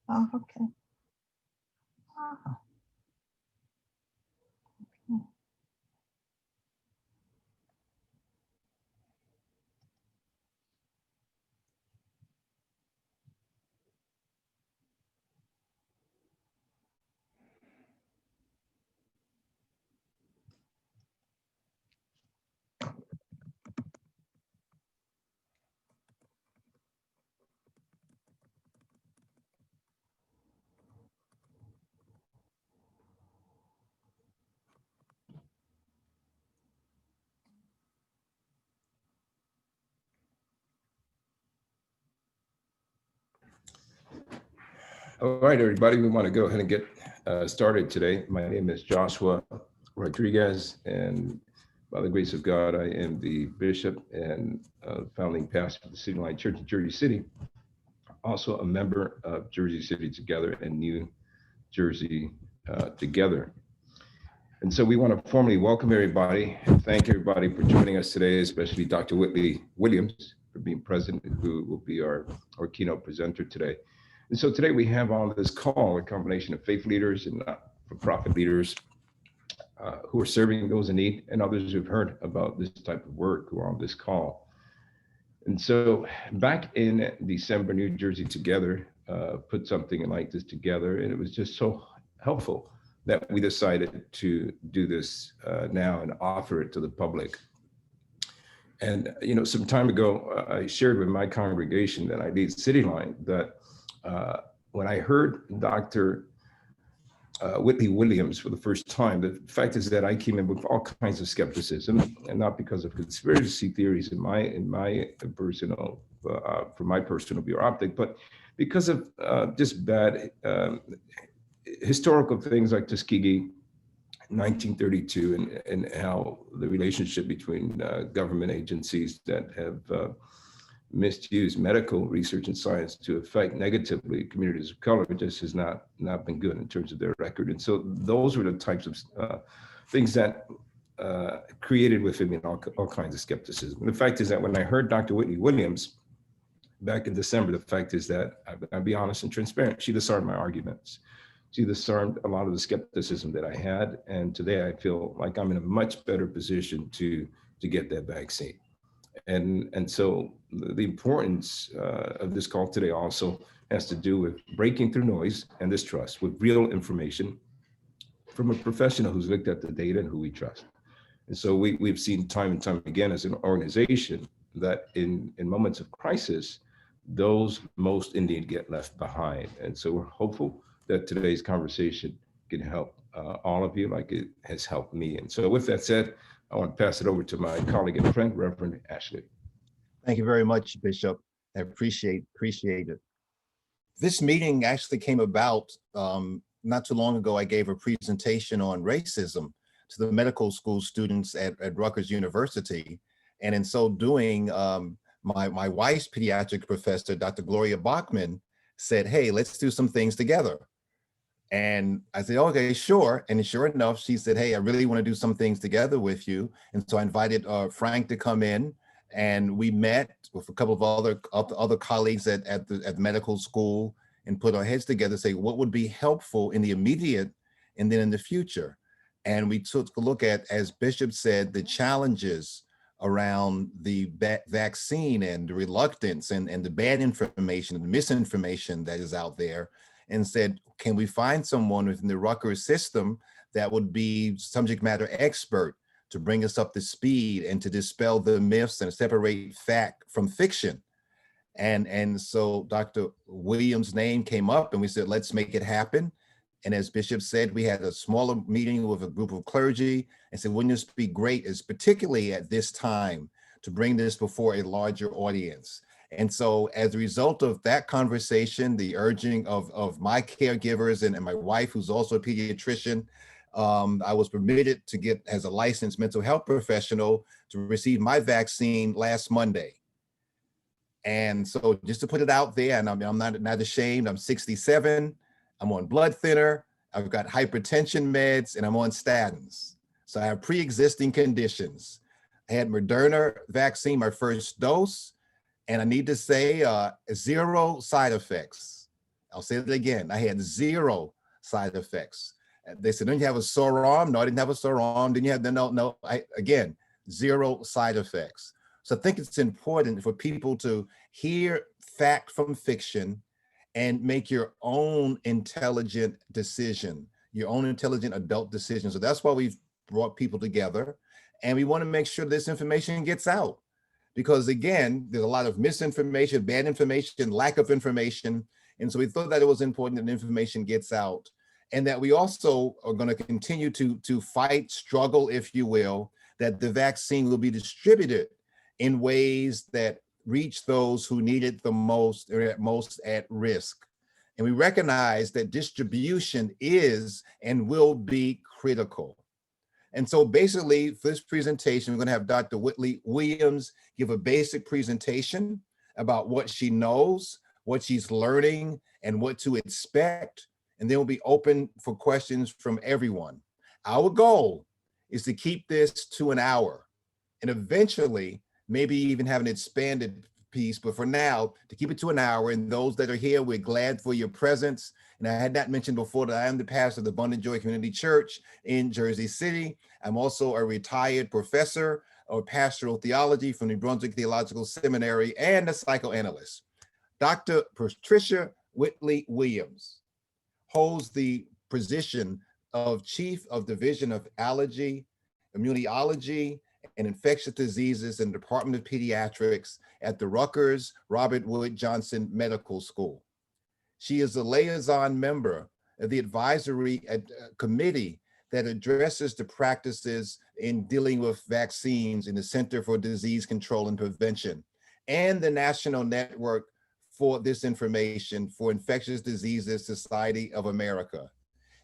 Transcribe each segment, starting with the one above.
Oh, okay. Ah, okay. All right, everybody, we want to go ahead and get started today. My name is Joshua Rodriguez, and by the grace of God, I am the bishop and founding pastor of the City Line Church in Jersey City, also a member of Jersey City Together and New Jersey Together. And so we want to formally welcome everybody and thank everybody for joining us today, especially Dr. Whitley-Williams for being present, who will be our keynote presenter today. And so today we have on this call a combination of faith leaders and not-for-profit leaders who are serving those in need, and others who've heard about this type of work who are on this call. And so back in December, New Jersey Together put something like this together, and it was just so helpful that we decided to do this now and offer it to the public. And some time ago, I shared with my congregation that I lead City Line that when I heard Dr. Whitley-Williams for the first time, the fact is that I came in with all kinds of skepticism, and not because of conspiracy theories in my personal, for my personal view or optic, but because of just bad historical things like Tuskegee, 1932, and how the relationship between government agencies that have misused medical research and science to affect negatively communities of color just has not been good in terms of their record. And so those were the types of things that created within me all kinds of skepticism. And the fact is that when I heard Dr. Whitley-Williams back in December, the fact is that I'll be honest and transparent, she disarmed my arguments. She disarmed a lot of the skepticism that I had. And today I feel like I'm in a much better position to get that vaccine. And so the importance of this call today also has to do with breaking through noise and distrust with real information from a professional who's looked at the data and who we trust. And so we've seen time and time again as an organization that in moments of crisis, those most in need get left behind. And so we're hopeful that today's conversation can help all of you like it has helped me. And so with that said, I want to pass it over to my colleague and friend, Reverend Ashley. Thank you very much, Bishop. I appreciate it. This meeting actually came about not too long ago. I gave a presentation on racism to the medical school students at Rutgers University. And in so doing, my wife's pediatric professor, Dr. Gloria Bachman, said, hey, let's do some things together. And I said, okay, sure. And sure enough, she said, hey, I really want to do some things together with you. And so I invited Frank to come in, and we met with a couple of other colleagues at the medical school and put our heads together, say what would be helpful in the immediate and then in the future. And we took a look at, as Bishop said, the challenges around the vaccine and the reluctance and the bad information and the misinformation that is out there, and said, can we find someone within the Rutgers system that would be subject matter expert to bring us up to speed and to dispel the myths and separate fact from fiction? And so Dr. Williams' name came up, and we said, let's make it happen. And as Bishop said, we had a smaller meeting with a group of clergy and said, wouldn't this be great, as particularly at this time, to bring this before a larger audience? And so as a result of that conversation, the urging of my caregivers and my wife, who's also a pediatrician, I was permitted to get, as a licensed mental health professional, to receive my vaccine last Monday. And so just to put it out there, and I'm not ashamed, I'm 67, I'm on blood thinner, I've got hypertension meds, and I'm on statins. So I have pre-existing conditions. I had Moderna vaccine, my first dose, and I need to say 0 side effects. I'll say it again. I had 0 side effects. They said, don't you have a sore arm? No, I didn't have a sore arm. Didn't you have the, no, again, 0 side effects. So I think it's important for people to hear fact from fiction and make your own intelligent decision, your own intelligent adult decision. So that's why we've brought people together. And we want to make sure this information gets out. Because again, there's a lot of misinformation, bad information, lack of information. And so we thought that it was important that information gets out, and that we also are going to continue to fight, struggle, if you will, that the vaccine will be distributed in ways that reach those who need it the most or at most at risk. And we recognize that distribution is and will be critical. And so basically for this presentation, we're going to have Dr. Whitley-Williams give a basic presentation about what she knows, what she's learning, and what to expect. And then we'll be open for questions from everyone. Our goal is to keep this to an hour and eventually maybe even have an expanded piece, but for now, to keep it to an hour. And those that are here, we're glad for your presence. And I had not mentioned before that I am the pastor of the Abundant Joy Community Church in Jersey City. I'm also a retired professor of pastoral theology from New Brunswick Theological Seminary and a psychoanalyst. Dr. Patricia Whitley-Williams holds the position of Chief of Division of Allergy, Immunology, and Infectious Diseases in the Department of Pediatrics at the Rutgers-Robert Wood Johnson Medical School. She is a liaison member of the advisory committee that addresses the practices in dealing with vaccines in the Center for Disease Control and Prevention, and the National Network for this information for Infectious Diseases Society of America.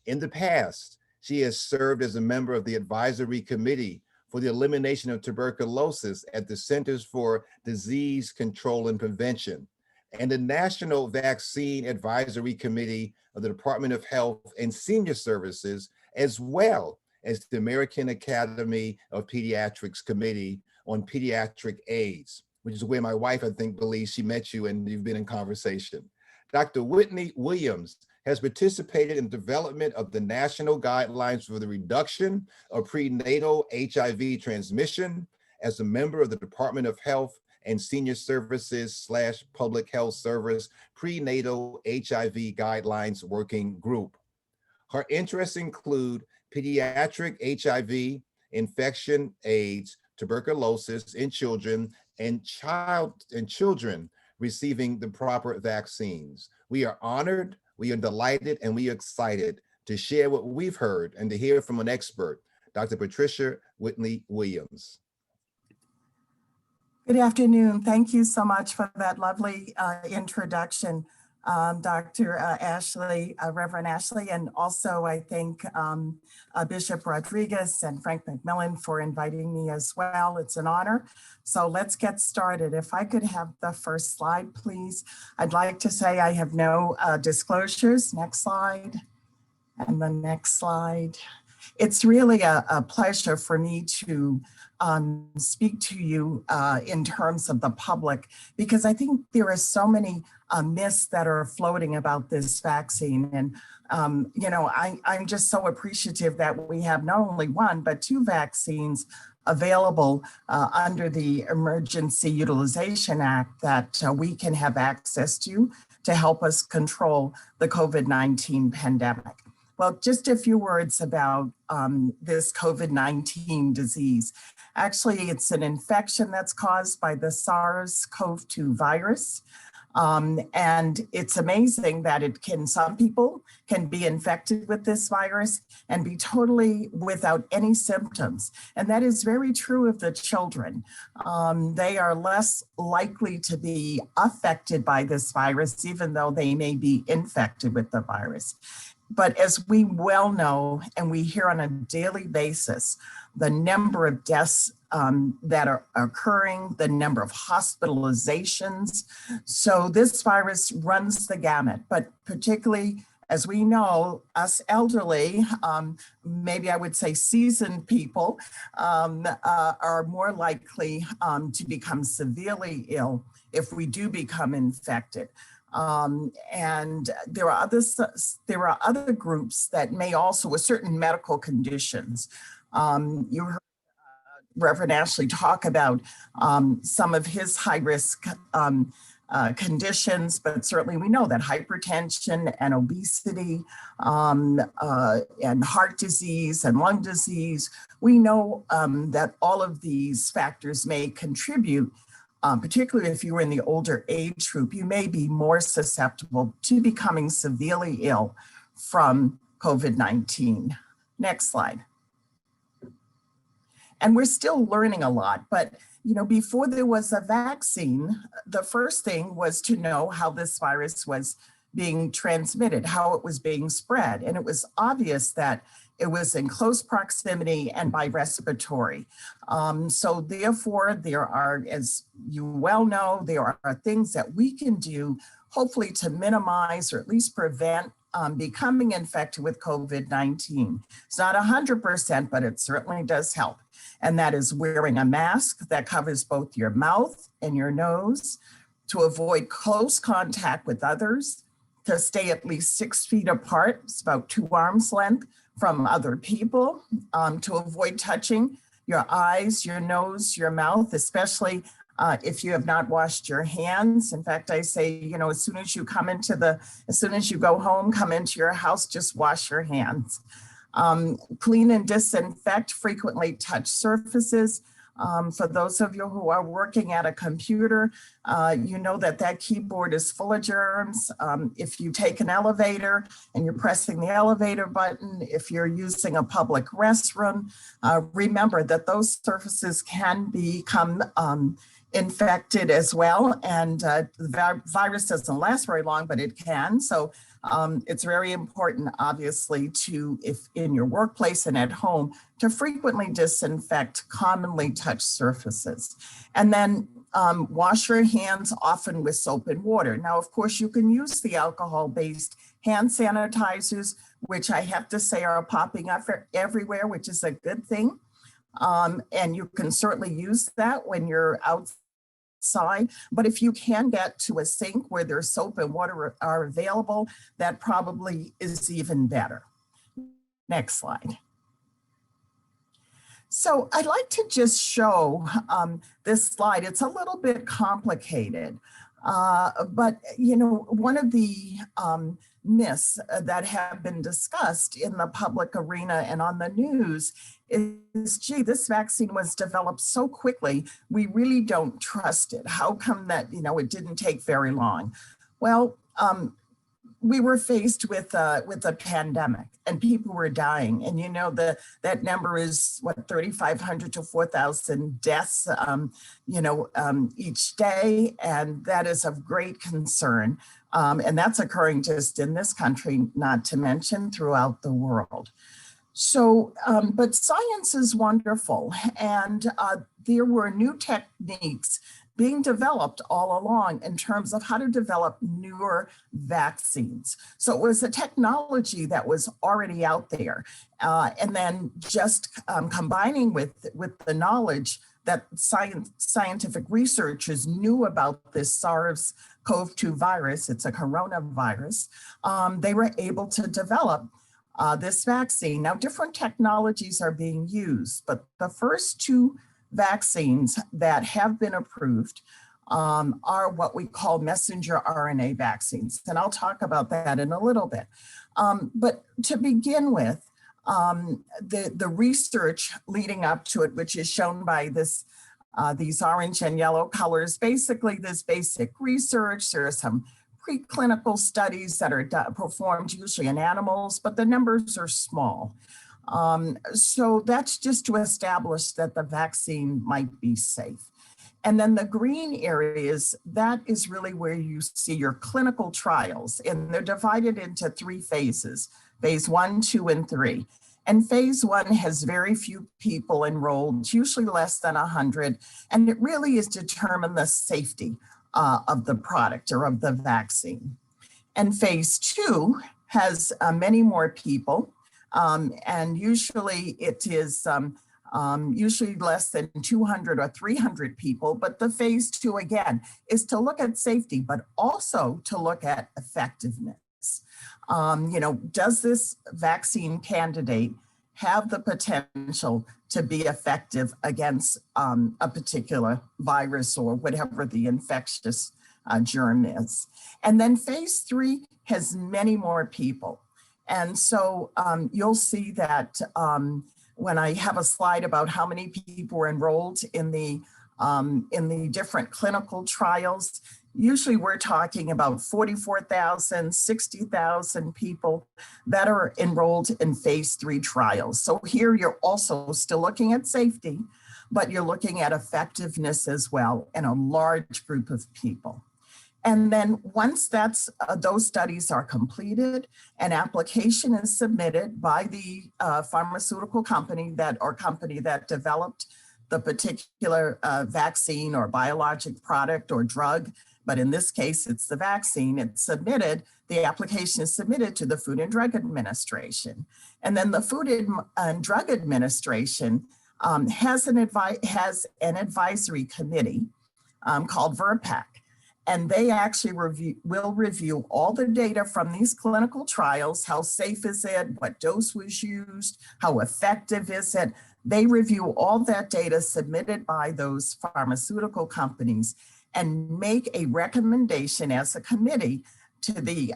In the past, she has served as a member of the advisory committee for the elimination of tuberculosis at the Centers for Disease Control and Prevention, and the National Vaccine Advisory Committee of the Department of Health and Senior Services, as well as the American Academy of Pediatrics Committee on Pediatric AIDS, which is where my wife, I think, believes she met you and you've been in conversation. Dr. Whitley-Williams has participated in the development of the national guidelines for the reduction of prenatal HIV transmission as a member of the Department of Health and Senior Services / Public Health Service Prenatal HIV Guidelines Working Group. Her interests include pediatric HIV, infection, AIDS, tuberculosis in children, and children receiving the proper vaccines. We are honored, we are delighted, and we are excited to share what we've heard and to hear from an expert, Dr. Patricia Whitley-Williams. Good afternoon. Thank you so much for that lovely introduction, Dr. Ashley, Reverend Ashley, and also I thank Bishop Rodriguez and Frank McMillan for inviting me as well. It's an honor. So let's get started. If I could have the first slide, please. I'd like to say I have no disclosures. Next slide. And the next slide. It's really a pleasure for me to speak to you in terms of the public, because I think there are so many myths that are floating about this vaccine. And, I'm just so appreciative that we have not only 1, but 2 vaccines available under the Emergency Utilization Act that we can have access to help us control the COVID-19 pandemic. Well, just a few words about this COVID-19 disease. Actually, it's an infection that's caused by the SARS-CoV-2 virus. And it's amazing that some people can be infected with this virus and be totally without any symptoms. And that is very true of the children. They are less likely to be affected by this virus, even though they may be infected with the virus. But as we well know, and we hear on a daily basis, the number of deaths that are occurring, the number of hospitalizations. So this virus runs the gamut, but particularly, as we know, us elderly, maybe I would say seasoned people, are more likely to become severely ill if we do become infected. And there are other groups that may also, with certain medical conditions. You heard Reverend Ashley talk about some of his high-risk conditions, but certainly we know that hypertension and obesity and heart disease and lung disease, we know that all of these factors may contribute, particularly if you were in the older age group, you may be more susceptible to becoming severely ill from COVID-19. Next slide. And we're still learning a lot, but before there was a vaccine, the first thing was to know how this virus was being transmitted, how it was being spread. And it was obvious that it was in close proximity and by respiratory. So therefore, there are, as you well know, there are things that we can do, hopefully to minimize or at least prevent becoming infected with COVID-19. It's not 100%, but it certainly does help. And that is wearing a mask that covers both your mouth and your nose, to avoid close contact with others, to stay at least 6 feet apart, it's about 2 arms length from other people, to avoid touching your eyes, your nose, your mouth, especially if you have not washed your hands. In fact, I say, as soon as you go home, come into your house, just wash your hands. Clean and disinfect frequently touched surfaces. For those of you who are working at a computer, you know that keyboard is full of germs. If you take an elevator and you're pressing the elevator button, if you're using a public restroom, remember that those surfaces can become infected as well. And the virus doesn't last very long, but it can. So it's very important, obviously, if in your workplace and at home, to frequently disinfect commonly touched surfaces. And then wash your hands often with soap and water. Now, of course, you can use the alcohol-based hand sanitizers, which I have to say are popping up everywhere, which is a good thing. And you can certainly use that when you're outside. But if you can get to a sink where there's soap and water are available, that probably is even better. Next slide. So I'd like to just show this slide. It's a little bit complicated, but one of the myths that have been discussed in the public arena and on the news is, gee, this vaccine was developed so quickly, we really don't trust it. How come that, it didn't take very long? Well, we were faced with a pandemic and people were dying. And that number is 3,500 to 4,000 deaths, each day. And that is of great concern. And that's occurring just in this country, not to mention throughout the world. So, but science is wonderful. And there were new techniques being developed all along in terms of how to develop newer vaccines. So it was a technology that was already out there. And then just combining with the knowledge that scientific researchers knew about this SARS-CoV-2 virus, it's a coronavirus, they were able to develop this vaccine. Now, different technologies are being used, but the first 2 vaccines that have been approved are what we call messenger RNA vaccines. And I'll talk about that in a little bit. But to begin with, the research leading up to it, which is shown by these orange and yellow colors, basically this basic research. There are some preclinical studies that are performed usually in animals, but the numbers are small. So that's just to establish that the vaccine might be safe. And then the green areas, that is really where you see your clinical trials, and they're divided into 3 phases, phase 1, 2, and 3. And phase 1 has very few people enrolled, usually less than 100, and it really is to determine the safety of the product or of the vaccine. And phase 2 has many more people. And usually it is usually less than 200 or 300 people. But the phase 2, again, is to look at safety, but also to look at effectiveness. Does this vaccine candidate have the potential to be effective against a particular virus or whatever the infectious germ is? And then phase 3 has many more people. And so you'll see that when I have a slide about how many people were enrolled in the different clinical trials, usually we're talking about 44,000, 60,000 people that are enrolled in phase 3 trials. So here you're also still looking at safety, but you're looking at effectiveness as well in a large group of people. And then once those studies are completed, an application is submitted by the pharmaceutical company that developed the particular vaccine or biologic product or drug. But in this case, it's the vaccine. The application is submitted to the Food and Drug Administration. And then the Food and Drug Administration has an advisory committee called VRBPAC. And they actually will review all the data from these clinical trials. How safe is it? What dose was used? How effective is it? They review all that data submitted by those pharmaceutical companies and make a recommendation as a committee to the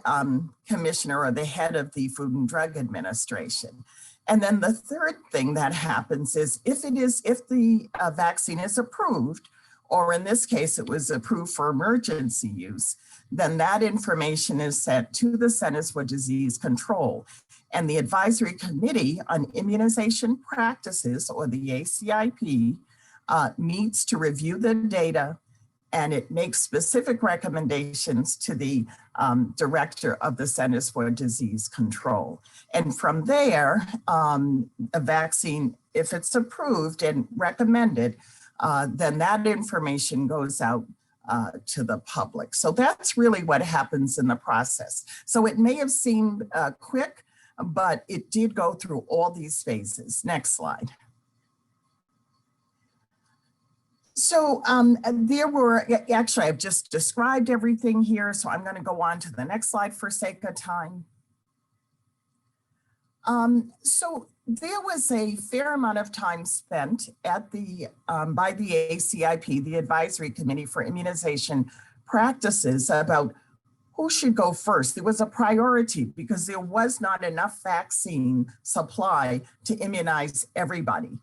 commissioner or the head of the Food and Drug Administration. And then the third thing that happens is if the vaccine is approved, or in this case, it was approved for emergency use, then that information is sent to the Centers for Disease Control. And the Advisory Committee on Immunization Practices, or the ACIP, meets to review the data, and it makes specific recommendations to the director of the Centers for Disease Control. And from there, a vaccine, if it's approved and recommended, then that information goes out to the public. So that's really what happens in the process. So it may have seemed quick, but it did go through all these phases. Next slide. So actually I've just described everything here, so I'm going to go on to the next slide for sake of time. So there was a fair amount of time spent at by the ACIP, the Advisory Committee for Immunization Practices, about who should go first. There was a priority because there was not enough vaccine supply to immunize everybody.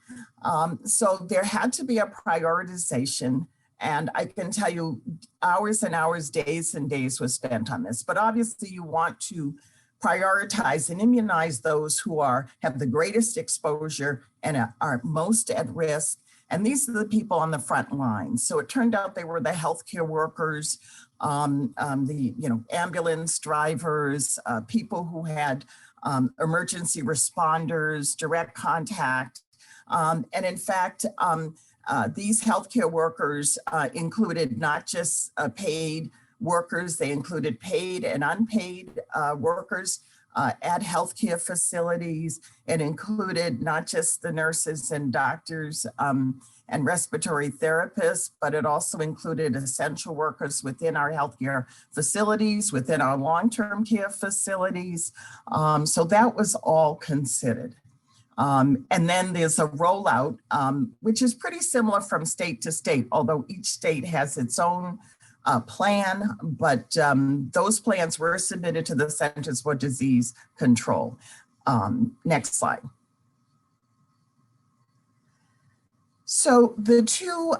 So there had to be a prioritization, and I can tell you hours and hours, days and days was spent on this. But obviously you want to prioritize and immunize those who have the greatest exposure and are most at risk. And these are the people on the front lines. So it turned out they were the healthcare workers, the ambulance drivers, people who had emergency responders, direct contact. And in fact, these healthcare workers included not just paid workers, they included paid and unpaid workers at healthcare facilities. It included not just the nurses and doctors and respiratory therapists, but it also included essential workers within our healthcare facilities, within our long-term care facilities. So that was all considered. And then there's a rollout, which is pretty similar from state to state, although each state has its own plan, but those plans were submitted to the Centers for Disease Control. Next slide. So the two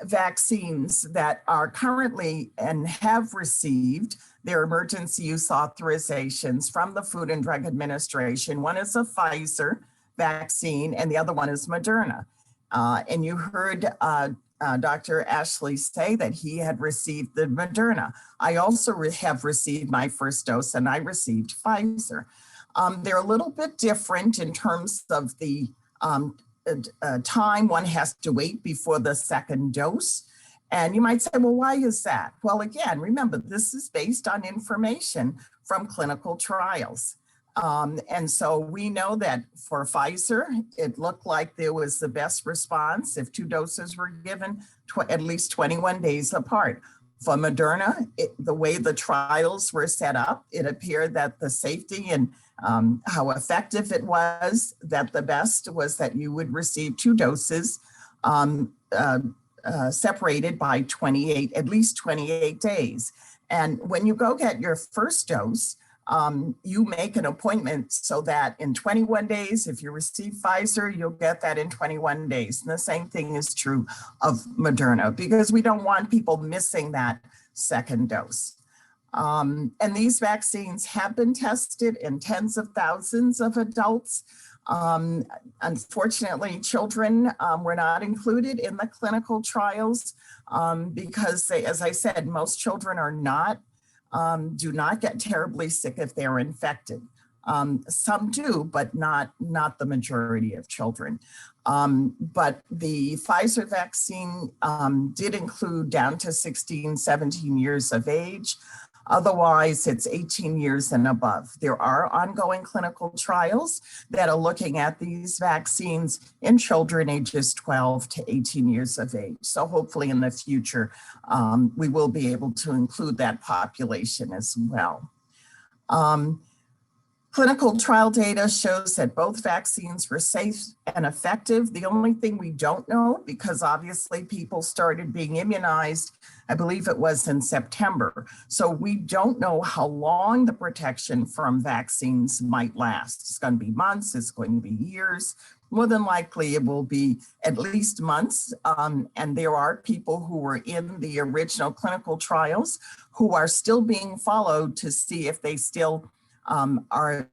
vaccines that are currently and have received their emergency use authorizations from the Food and Drug Administration, one is a Pfizer vaccine and the other one is Moderna. And you heard Dr. Ashley say that he had received the Moderna. I also have received my first dose and I received Pfizer. They're a little bit different in terms of the time one has to wait before the second dose. And you might say, well, why is that? Well, again, remember, this is based on information from clinical trials. And so we know that for Pfizer, it looked like there was the best response if 2 doses were given at least 21 days apart. For Moderna, the way the trials were set up, it appeared that the safety and how effective it was, that the best was that you would receive 2 doses separated by at least 28 days. And when you go get your first dose, you make an appointment so that in 21 days, if you receive Pfizer, you'll get that in 21 days. And the same thing is true of Moderna, because we don't want people missing that second dose. And these vaccines have been tested in tens of thousands of adults. Unfortunately, children were not included in the clinical trials because they, as I said, most children are not do not get terribly sick if they're infected. Some do, but not the majority of children. But the Pfizer vaccine did include down to 16, 17 years of age. Otherwise, it's 18 years and above. There are ongoing clinical trials that are looking at these vaccines in children ages 12 to 18 years of age. So hopefully in the future, we will be able to include that population as well. Clinical trial data shows that both vaccines were safe and effective. The only thing we don't know, because obviously people started being immunized, I believe it was in September. So we don't know how long the protection from vaccines might last. It's going to be months, it's going to be years. More than likely it will be at least months. And there are people who were in the original clinical trials who are still being followed to see if they still are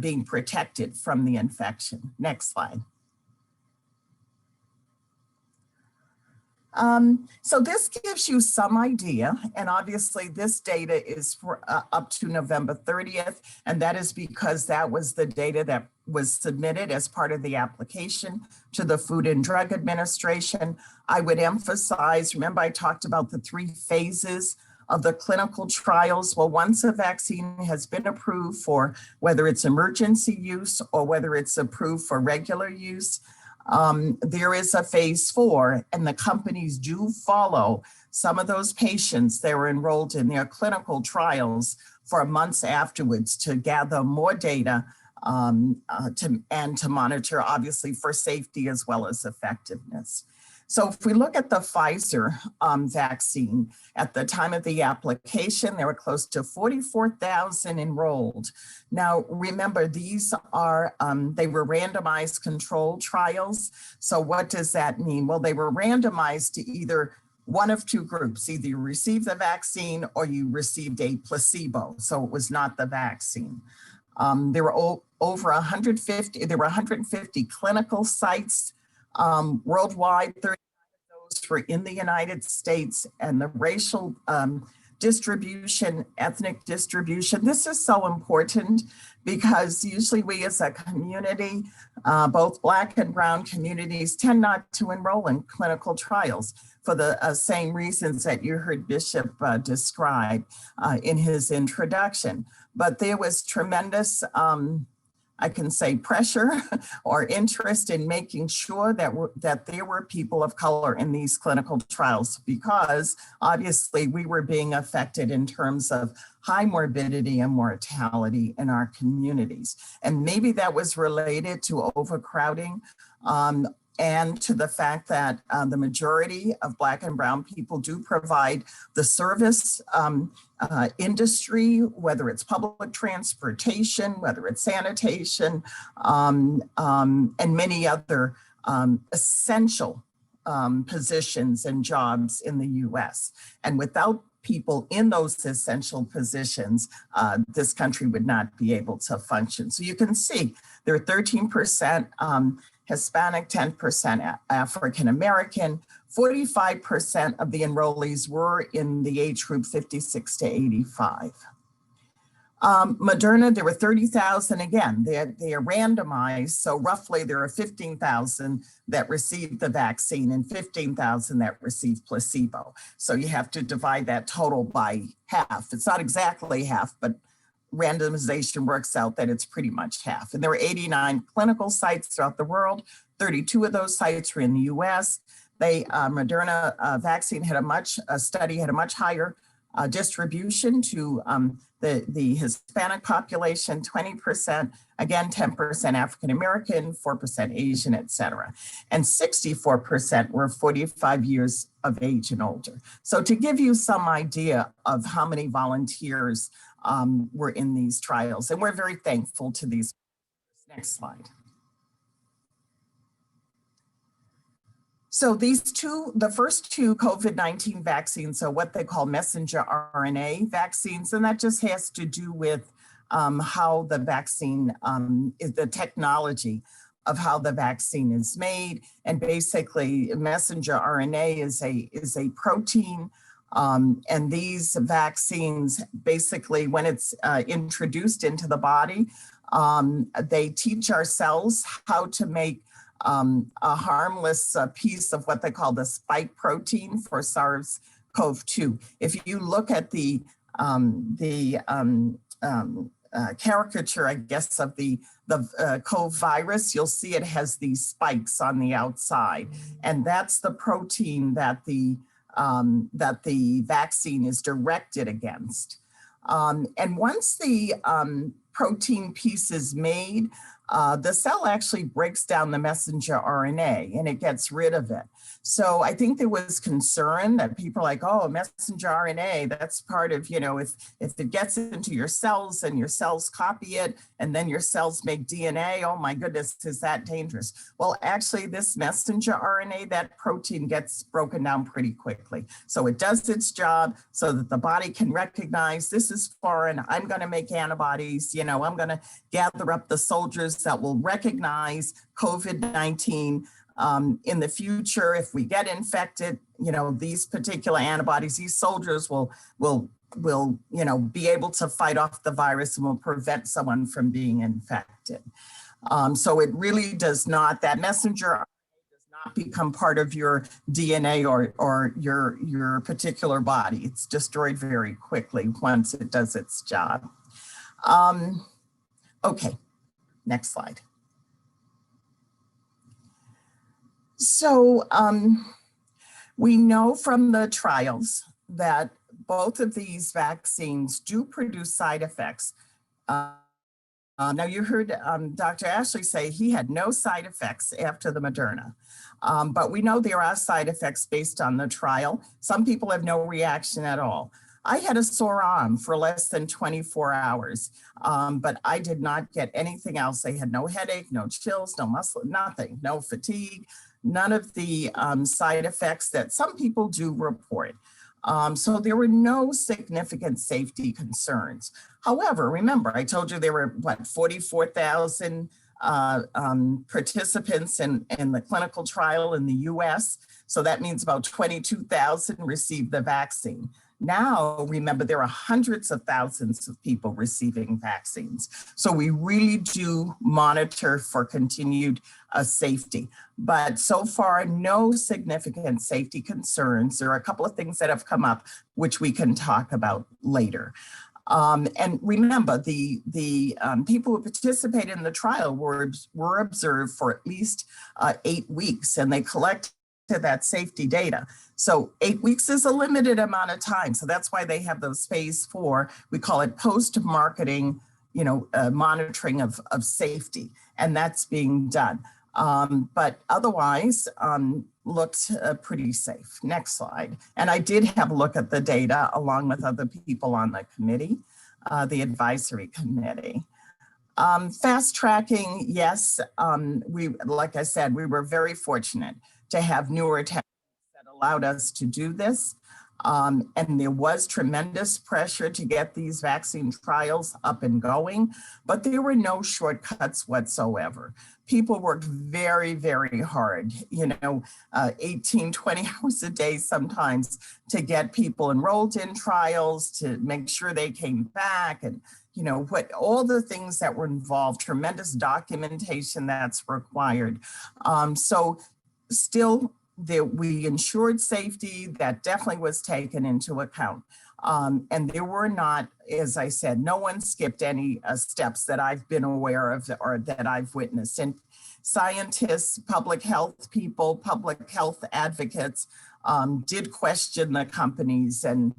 being protected from the infection. Next slide. So this gives you some idea, and obviously this data is for up to November 30th, and that is because that was the data that was submitted as part of the application to the Food and Drug Administration. I would emphasize, remember I talked about the 3 phases of the clinical trials. Well, once a vaccine has been approved for whether it's emergency use or whether it's approved for regular use, there is a phase 4, and the companies do follow some of those patients that were enrolled in their clinical trials for months afterwards to gather more data and to monitor, obviously, for safety as well as effectiveness. So if we look at the Pfizer vaccine, at the time of the application, there were close to 44,000 enrolled. Now, remember, these are, they were randomized controlled trials. So what does that mean? Well, they were randomized to either one of 2 groups, either you received the vaccine or you received a placebo. So it was not the vaccine. There were over 150, there were 150 clinical sites worldwide, 39 of those were in the United States, and the racial distribution, ethnic distribution. This is so important because usually we as a community, both Black and Brown communities, tend not to enroll in clinical trials for the same reasons that you heard Bishop describe in his introduction. But there was tremendous I can say pressure or interest in making sure that there were people of color in these clinical trials, because obviously we were being affected in terms of high morbidity and mortality in our communities. And maybe that was related to overcrowding and to the fact that the majority of Black and Brown people do provide the service industry, whether it's public transportation, whether it's sanitation, and many other essential positions and jobs in the US. And without people in those essential positions, this country would not be able to function. So you can see there are 13% Hispanic, 10% African American, 45% of the enrollees were in the age group 56 to 85. Moderna, there were 30,000 again. They are randomized, so roughly there are 15,000 that received the vaccine and 15,000 that received placebo. So you have to divide that total by half. It's not exactly half, but randomization works out that it's pretty much half. And there were 89 clinical sites throughout the world. 32 of those sites were in the US. Moderna vaccine had a study had a much higher distribution to the Hispanic population, 20%, again, 10% African-American, 4% Asian, et cetera. And 64% were 45 years of age and older. So to give you some idea of how many volunteers were in these trials, and we're very thankful to these. Next slide. So the first two COVID-19 vaccines are what they call messenger RNA vaccines, and that just has to do with how the vaccine is the technology of how the vaccine is made. And basically messenger RNA is a protein. And these vaccines, basically when it's introduced into the body, they teach our cells how to make a harmless piece of what they call the spike protein for SARS-CoV-2. If you look at the caricature, I guess, of the CoV virus, you'll see it has these spikes on the outside, and that's the protein that the vaccine is directed against. And once the protein piece is made, the cell actually breaks down the messenger RNA and it gets rid of it. So I think there was concern that people are like, oh, messenger RNA, that's part of, if it gets into your cells and your cells copy it and then your cells make DNA, oh my goodness, is that dangerous? Well, actually this messenger RNA, that protein gets broken down pretty quickly. So it does its job so that the body can recognize this is foreign, I'm gonna make antibodies, I'm gonna gather up the soldiers that will recognize COVID-19 in the future. If we get infected, these particular antibodies, these soldiers will be able to fight off the virus and will prevent someone from being infected. So it really does not, that messenger RNA does not become part of your DNA or your particular body. It's destroyed very quickly once it does its job. Okay, next slide. So we know from the trials that both of these vaccines do produce side effects. Now you heard Dr. Ashley say he had no side effects after the Moderna, but we know there are side effects based on the trial. Some people have no reaction at all. I had a sore arm for less than 24 hours, but I did not get anything else. I had no headache, no chills, no muscle, nothing, no fatigue, none of the side effects that some people do report. So there were no significant safety concerns. However, remember, I told you there were, 44,000 participants in the clinical trial in the US. So that means about 22,000 received the vaccine. Now, remember, there are hundreds of thousands of people receiving vaccines. So we really do monitor for continued safety. But so far, no significant safety concerns. There are a couple of things that have come up, which we can talk about later. And remember, the people who participated in the trial were observed for at least 8 weeks, and they collected that safety data. So 8 weeks is a limited amount of time. So that's why they have those phase 4, we call it post-marketing, monitoring of safety, and that's being done. But otherwise, looked pretty safe. Next slide. And I did have a look at the data along with other people on the committee, the advisory committee. Fast tracking, yes, like I said, we were very fortunate to have newer technologies that allowed us to do this. And there was tremendous pressure to get these vaccine trials up and going, but there were no shortcuts whatsoever. People worked very, very hard, 18, 20 hours a day sometimes to get people enrolled in trials, to make sure they came back, and all the things that were involved, tremendous documentation that's required. So still, we ensured safety. That definitely was taken into account. And there were not, as I said, no one skipped any steps that I've been aware of or that I've witnessed. And scientists, public health people, public health advocates did question the companies. And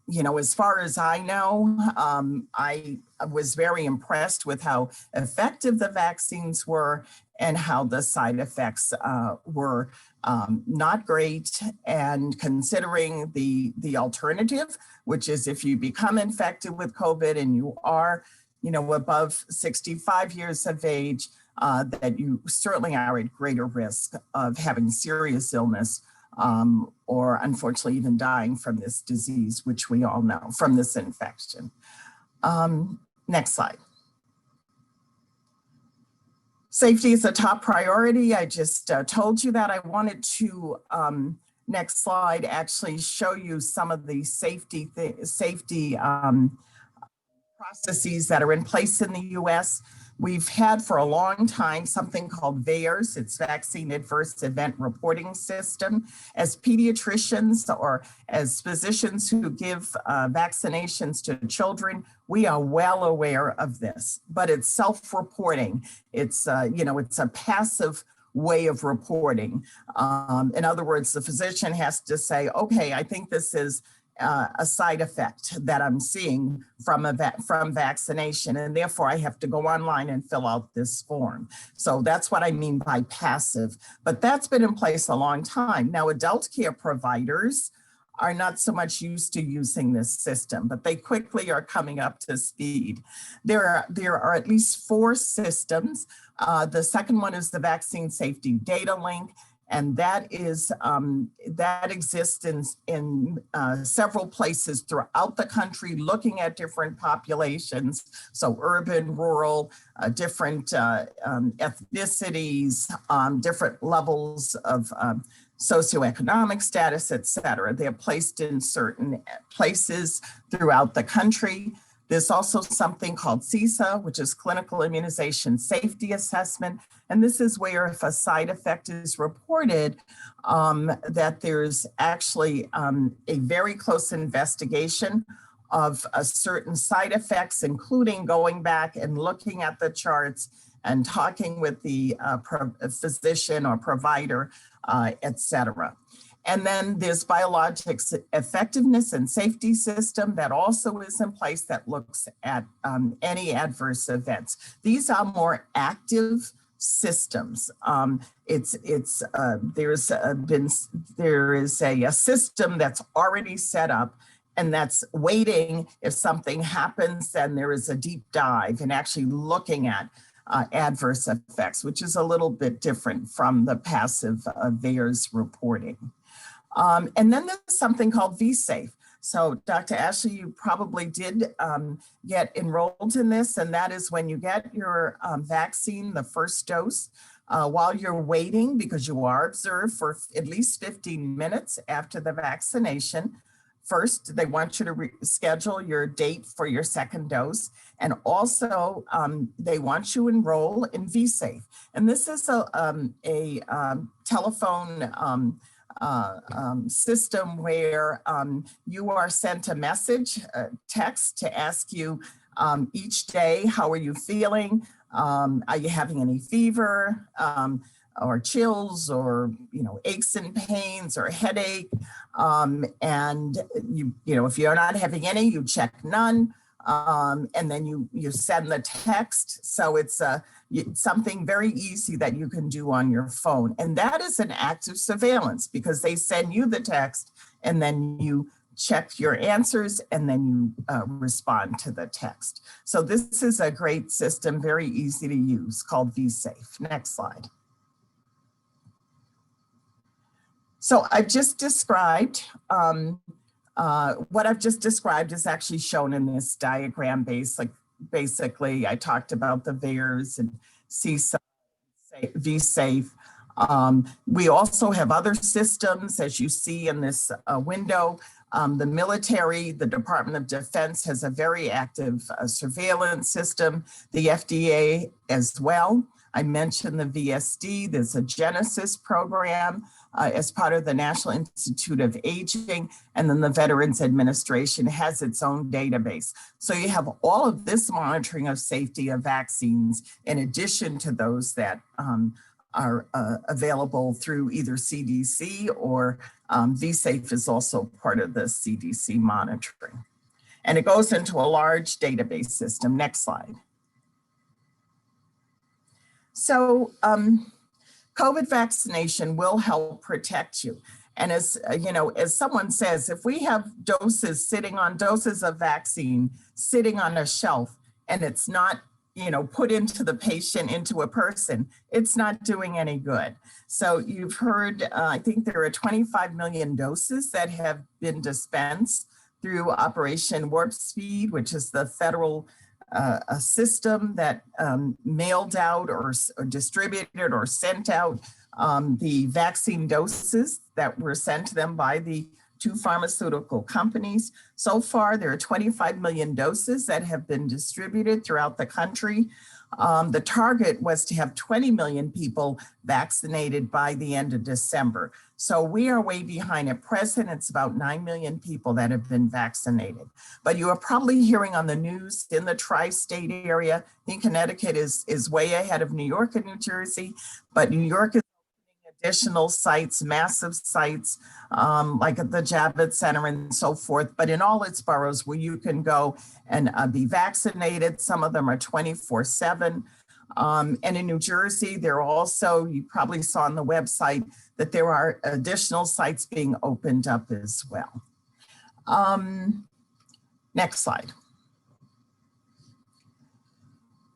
you know, as far as I know, I was very impressed with how effective the vaccines were and how the side effects were not great. And considering the alternative, which is if you become infected with COVID and you are, you know, above 65 years of age, that you certainly are at greater risk of having serious illness or unfortunately even dying from this disease, which we all know from this infection. Next slide. Safety is a top priority. I just told you that. I wanted to, next slide, actually show you some of the safety processes that are in place in the US. We've had for a long time something called VAERS, it's Vaccine Adverse Event Reporting System. As pediatricians or as physicians who give vaccinations to children, we are well aware of this, but it's self-reporting. It's, you know, it's a passive way of reporting. In other words, the physician has to say, okay, I think this is a side effect that I'm seeing from vaccination, and therefore I have to go online and fill out this form. So that's what I mean by passive, but that's been in place a long time. Now, adult care providers are not so much used to using this system, but they quickly are coming up to speed. There are at least 4 systems. The second one is the Vaccine Safety Data Link. And that is that exists in several places throughout the country, looking at different populations, so urban, rural, different ethnicities, different levels of socioeconomic status, et cetera. They're placed in certain places throughout the country. There's also something called CISA, which is Clinical Immunization Safety Assessment. And this is where if a side effect is reported, that there's actually a very close investigation of certain side effects, including going back and looking at the charts and talking with the physician or provider, et cetera. And then there's biologics effectiveness and safety system that also is in place that looks at any adverse events. These are more active systems. There is a system that's already set up, and that's waiting. If something happens, then there is a deep dive and actually looking at adverse effects, which is a little bit different from the passive VAERS reporting. And then there's something called vSafe. So Dr. Ashley, you probably did get enrolled in this, and that is when you get your vaccine, the first dose, while you're waiting, because you are observed for at least 15 minutes after the vaccination. First, they want you to schedule your date for your second dose. And also they want you to enroll in vSafe. And this is a telephone system where you are sent a message, a text to ask you each day, how are you feeling? Are you having any fever or chills or, you know, aches and pains or headache? And you know, if you're not having any, you check none. And then you send the text. So it's something very easy that you can do on your phone. And that is an active surveillance because they send you the text and then you check your answers and then you respond to the text. So this is a great system, very easy to use, called vSafe. Next slide. So I've just described what I've just described is actually shown in this diagram. Basically, I talked about the VAERS and CISA, vSafe. We also have other systems, as you see in this window. The military, the Department of Defense has a very active surveillance system, the FDA as well. I mentioned the VSD, there's a Genesis program as part of the National Institute of Aging, and then the Veterans Administration has its own database. So you have all of this monitoring of safety of vaccines in addition to those that are available through either CDC or VSafe is also part of the CDC monitoring. And it goes into a large database system. Next slide. So COVID vaccination will help protect you. And as you know, as someone says, if we have doses of vaccine sitting on a shelf and it's not, you know, put into the patient, into a person, it's not doing any good. So you've heard, I think there are 25 million doses that have been dispensed through Operation Warp Speed, which is the federal a system that mailed out or distributed or sent out the vaccine doses that were sent to them by the 2 pharmaceutical companies. So far, there are 25 million doses that have been distributed throughout the country. The target was to have 20 million people vaccinated by the end of December. So we are way behind. At present, it's about 9 million people that have been vaccinated. But you are probably hearing on the news in the tri-state area, I think Connecticut is way ahead of New York and New Jersey, but New York is opening additional sites, massive sites, like at the Javits Center and so forth, but in all its boroughs where you can go and be vaccinated. Some of them are 24/7. And in New Jersey, there are also, you probably saw on the website, that there are additional sites being opened up as well. Next slide.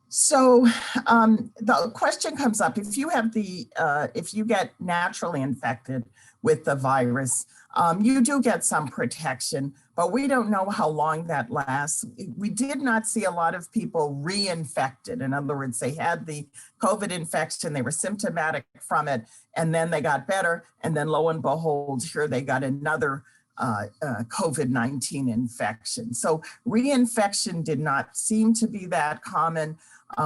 So the question comes up, if you have if you get naturally infected with the virus, you do get some protection, but we don't know how long that lasts. We did not see a lot of people reinfected. In other words, they had the COVID infection, they were symptomatic from it, and then they got better. And then lo and behold, here they got another COVID-19 infection. So reinfection did not seem to be that common.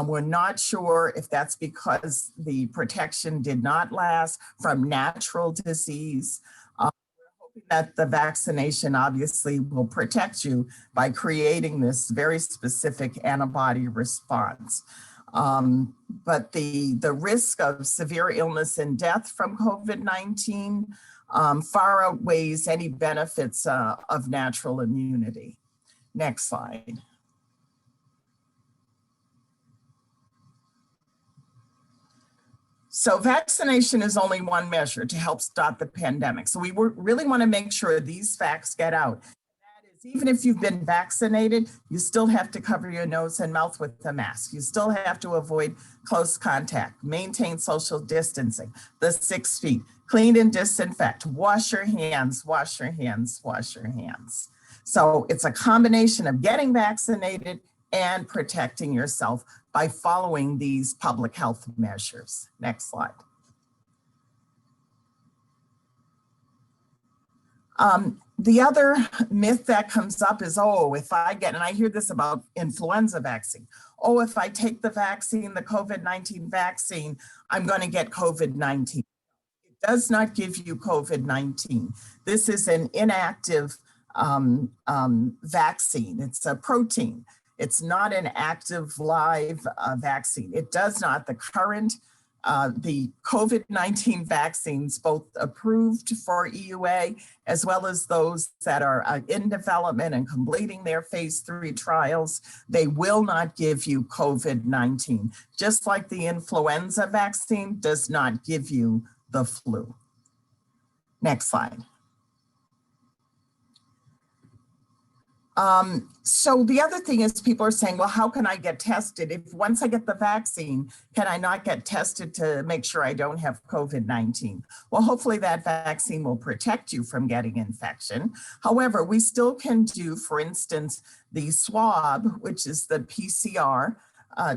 We're not sure if that's because the protection did not last from natural disease. We're hoping that the vaccination obviously will protect you by creating this very specific antibody response. But the risk of severe illness and death from COVID-19 far outweighs any benefits of natural immunity. Next slide. So vaccination is only one measure to help stop the pandemic. So we really want to make sure these facts get out. That is, even if you've been vaccinated, you still have to cover your nose and mouth with a mask. You still have to avoid close contact, maintain social distancing, the 6 feet, clean and disinfect, wash your hands, wash your hands, wash your hands. So it's a combination of getting vaccinated and protecting yourself by following these public health measures. Next slide. The other myth that comes up is, oh, if I get, and I hear this about influenza vaccine, oh, if I take the vaccine, the COVID-19 vaccine, I'm going to get COVID-19. It does not give you COVID-19. This is an inactive vaccine. It's a protein. It's not an active live vaccine. It does not. The current, the COVID-19 vaccines, both approved for EUA, as well as those that are in development and completing their phase 3 trials, they will not give you COVID-19, just like the influenza vaccine does not give you the flu. Next slide. So the other thing is people are saying, well, how can I get tested? If once I get the vaccine, can I not get tested to make sure I don't have COVID-19? Well, hopefully that vaccine will protect you from getting infection. However, we still can do, for instance, the swab, which is the PCR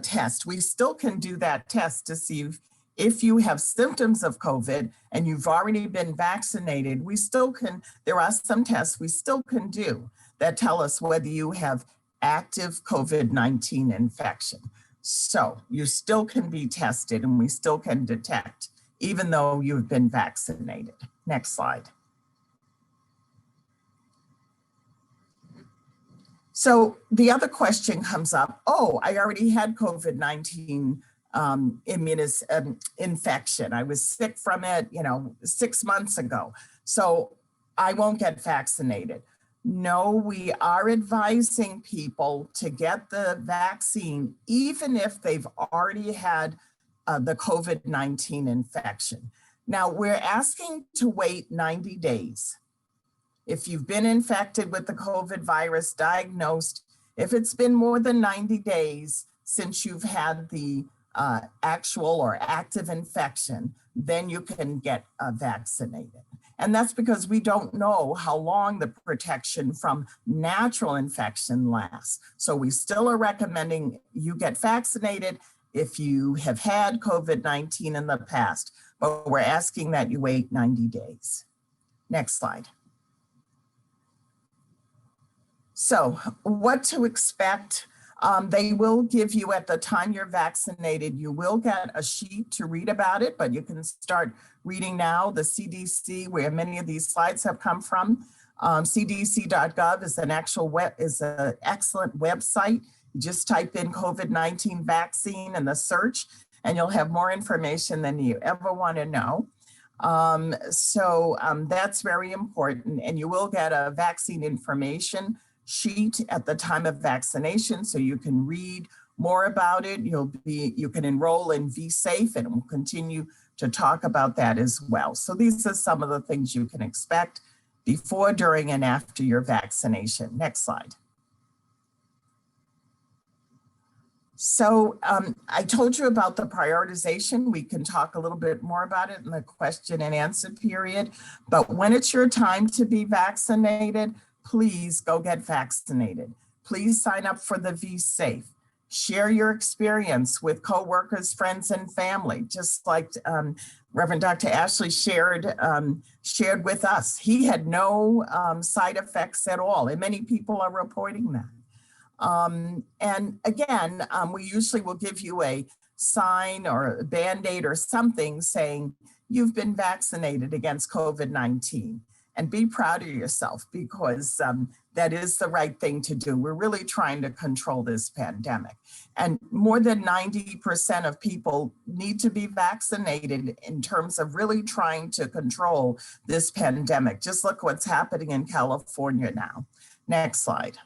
test. We still can do that test to see if you have symptoms of COVID and you've already been vaccinated. We still can, there are some tests we still can do that tell us whether you have active COVID-19 infection. So you still can be tested and we still can detect, even though you've been vaccinated. Next slide. So the other question comes up, oh, I already had COVID-19 infection. I was sick from it, 6 months ago. So I won't get vaccinated. No, we are advising people to get the vaccine, even if they've already had the COVID-19 infection. Now, we're asking to wait 90 days. If you've been infected with the COVID virus, diagnosed, if it's been more than 90 days since you've had the actual or active infection, then you can get vaccinated. And that's because we don't know how long the protection from natural infection lasts. So we still are recommending you get vaccinated if you have had COVID-19 in the past, but we're asking that you wait 90 days. Next slide. So what to expect? They will give you, at the time you're vaccinated, you will get a sheet to read about it, but you can start reading now. The CDC, where many of these slides have come from, cdc.gov is an excellent website. You just type in COVID-19 vaccine in the search, and you'll have more information than you ever want to know. That's very important, and you will get a vaccine information sheet at the time of vaccination, so you can read more about it. You can enroll in VSafe, and we'll continue to talk about that as well. So these are some of the things you can expect before, during, and after your vaccination. Next slide. So I told you about the prioritization. We can talk a little bit more about it in the question and answer period, but when it's your time to be vaccinated, please go get vaccinated. Please sign up for the VSafe. Share your experience with coworkers, friends, and family, just like Reverend Dr. Ashley shared with us. He had no side effects at all, and many people are reporting that. And again, we usually will give you a sign or a Band-Aid or something saying you've been vaccinated against COVID-19. And be proud of yourself, because that is the right thing to do. We're really trying to control this pandemic. And more than 90% of people need to be vaccinated in terms of really trying to control this pandemic. Just look what's happening in California now. Next slide.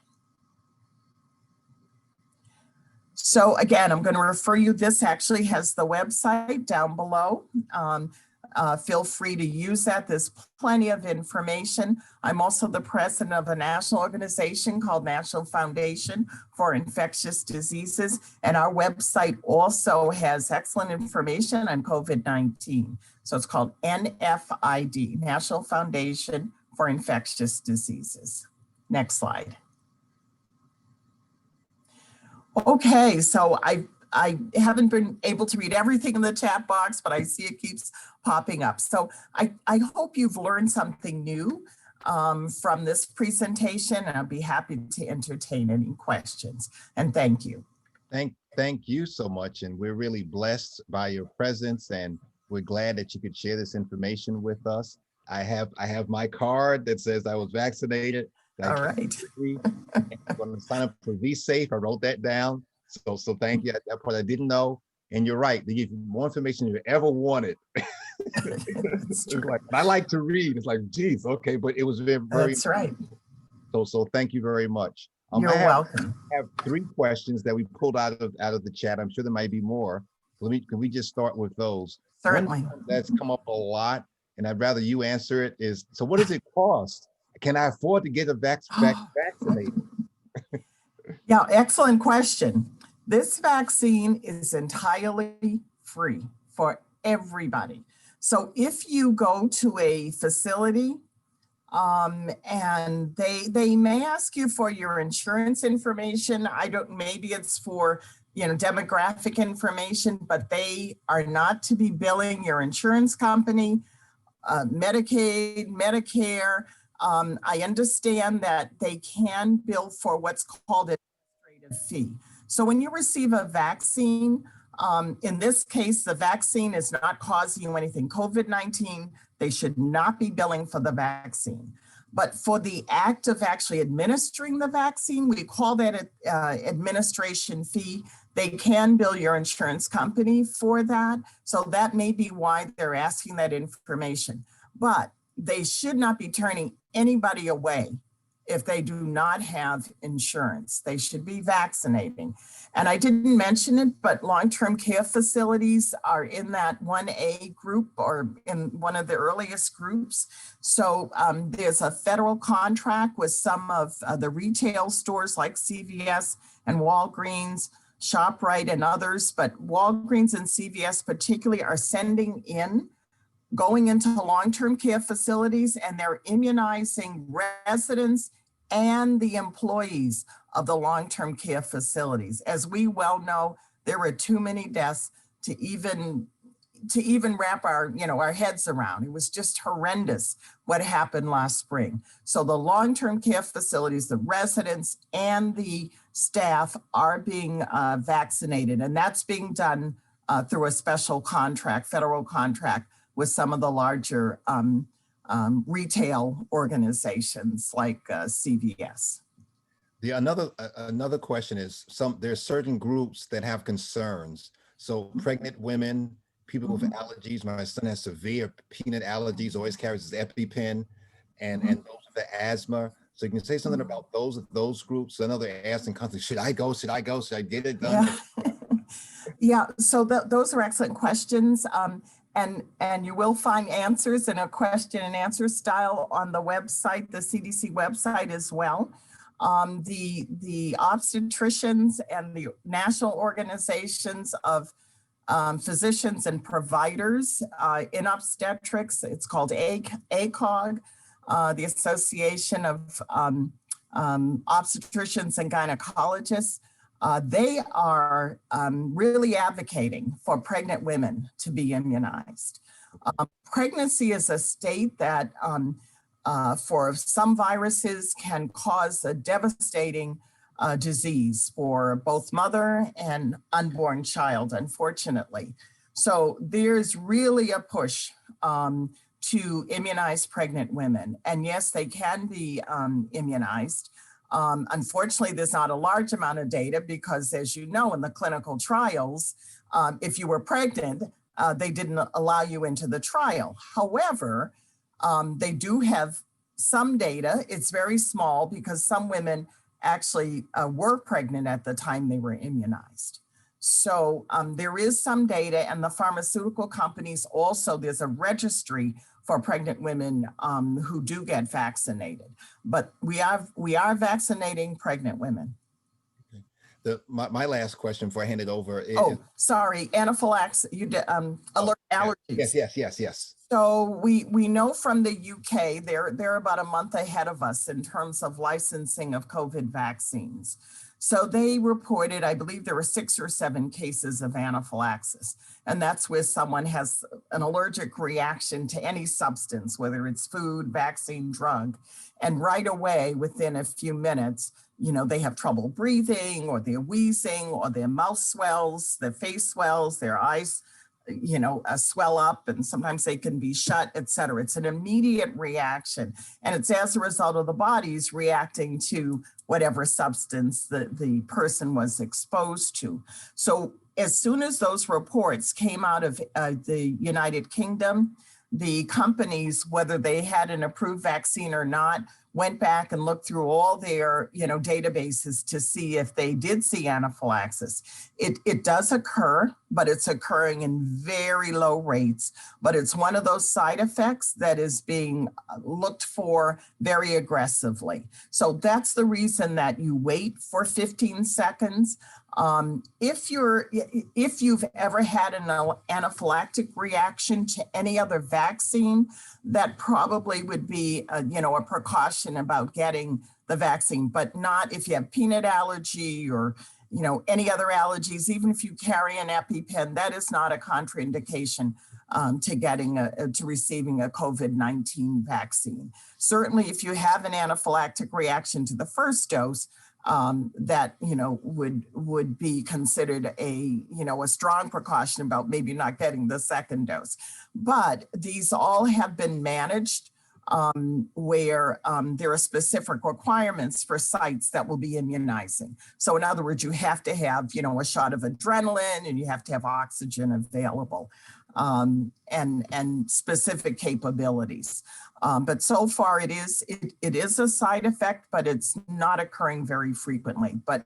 So again, I'm going to refer you, this actually has the website down below. Feel free to use that. There's plenty of information. I'm also the president of a national organization called National Foundation for Infectious Diseases, and our website also has excellent information on COVID-19. So it's called NFID, National Foundation for Infectious Diseases. Next slide. Okay, so I haven't been able to read everything in the chat box, but I see it keeps popping up. So I hope you've learned something new from this presentation, and I'll be happy to entertain any questions. And thank you. Thank you so much. And we're really blessed by your presence, and we're glad that you could share this information with us. I have my card that says I was vaccinated. All right. I'm going to sign up for VSafe. I wrote that down. So thank you. That part I didn't know. And you're right. They give you more information you ever wanted. Like, I like to read. It's like, geez, okay, but it was very. That's right. So thank you very much. You're welcome. I have 3 questions that we pulled out of the chat. I'm sure there might be more. Can we just start with those? Certainly. One that's come up a lot, and I'd rather you answer it, is, so what does it cost? Can I afford to get vaccinated? Yeah, excellent question. This vaccine is entirely free for everybody. So if you go to a facility and they may ask you for your insurance information, maybe it's for demographic information, but they are not to be billing your insurance company, Medicaid, Medicare. I understand that they can bill for what's called an administrative fee. So when you receive a vaccine, in this case, the vaccine is not causing you anything. COVID-19, they should not be billing for the vaccine. But for the act of actually administering the vaccine, we call that administration fee. They can bill your insurance company for that. So that may be why they're asking that information. But they should not be turning anybody away if they do not have insurance. They should be vaccinating. And I didn't mention it, but long-term care facilities are in that 1A group or in one of the earliest groups. So there's a federal contract with some of the retail stores like CVS and Walgreens, ShopRite and others, but Walgreens and CVS particularly are going into long-term care facilities, and they're immunizing residents and the employees of the long-term care facilities. As we well know, there were too many deaths to even wrap our heads around. It was just horrendous what happened last spring. So the long-term care facilities, the residents and the staff are being vaccinated, and that's being done through a special contract, federal contract, with some of the larger retail organizations like CVS. Another question is, there's certain groups that have concerns. So pregnant women, people with allergies. My son has severe peanut allergies, always carries his EpiPen, and those with the asthma. So you can say something about those groups. I know they're asking constantly, should I go? Should I go? Should I get it done? Yeah, yeah. So those are excellent questions. And you will find answers in a question and answer style on the website, the CDC website as well. The obstetricians and the national organizations of physicians and providers in obstetrics, it's called ACOG, the Association of Obstetricians and Gynecologists. They are really advocating for pregnant women to be immunized. Pregnancy is a state that for some viruses can cause a devastating disease for both mother and unborn child, unfortunately. So there's really a push to immunize pregnant women. And yes, they can be immunized. Unfortunately, there's not a large amount of data because, as you know, in the clinical trials, if you were pregnant, they didn't allow you into the trial. However, they do have some data. It's very small because some women actually were pregnant at the time they were immunized. So there is some data, and the pharmaceutical companies also, there's a registry for pregnant women who do get vaccinated, but we are vaccinating pregnant women. My last question before I hand it over is— oh, sorry, anaphylaxis, alert allergies. Yes. So we know from the UK, they're about a month ahead of us in terms of licensing of COVID vaccines. So they reported, I believe there were 6 or 7 cases of anaphylaxis. And that's where someone has an allergic reaction to any substance, whether it's food, vaccine, drug. And right away, within a few minutes, they have trouble breathing, or they're wheezing, or their mouth swells, their face swells, their eyes swell up, and sometimes they can be shut, et cetera. It's an immediate reaction. And it's as a result of the body's reacting to whatever substance the person was exposed to. So as soon as those reports came out of the United Kingdom, the companies, whether they had an approved vaccine or not, went back and looked through all their databases to see if they did see anaphylaxis. It does occur, but it's occurring in very low rates. But it's one of those side effects that is being looked for very aggressively. So that's the reason that you wait for 15 seconds. If you've ever had an anaphylactic reaction to any other vaccine, that probably would be a precaution about getting the vaccine, but not if you have peanut allergy or any other allergies. Even if you carry an EpiPen, that is not a contraindication to receiving a COVID-19 vaccine. Certainly, if you have an anaphylactic reaction to the first dose, that, would be considered a strong precaution about maybe not getting the second dose. But these all have been managed where there are specific requirements for sites that will be immunizing. So in other words, you have to have, a shot of adrenaline, and you have to have oxygen available, and specific capabilities. But so far it is a side effect, but it's not occurring very frequently. But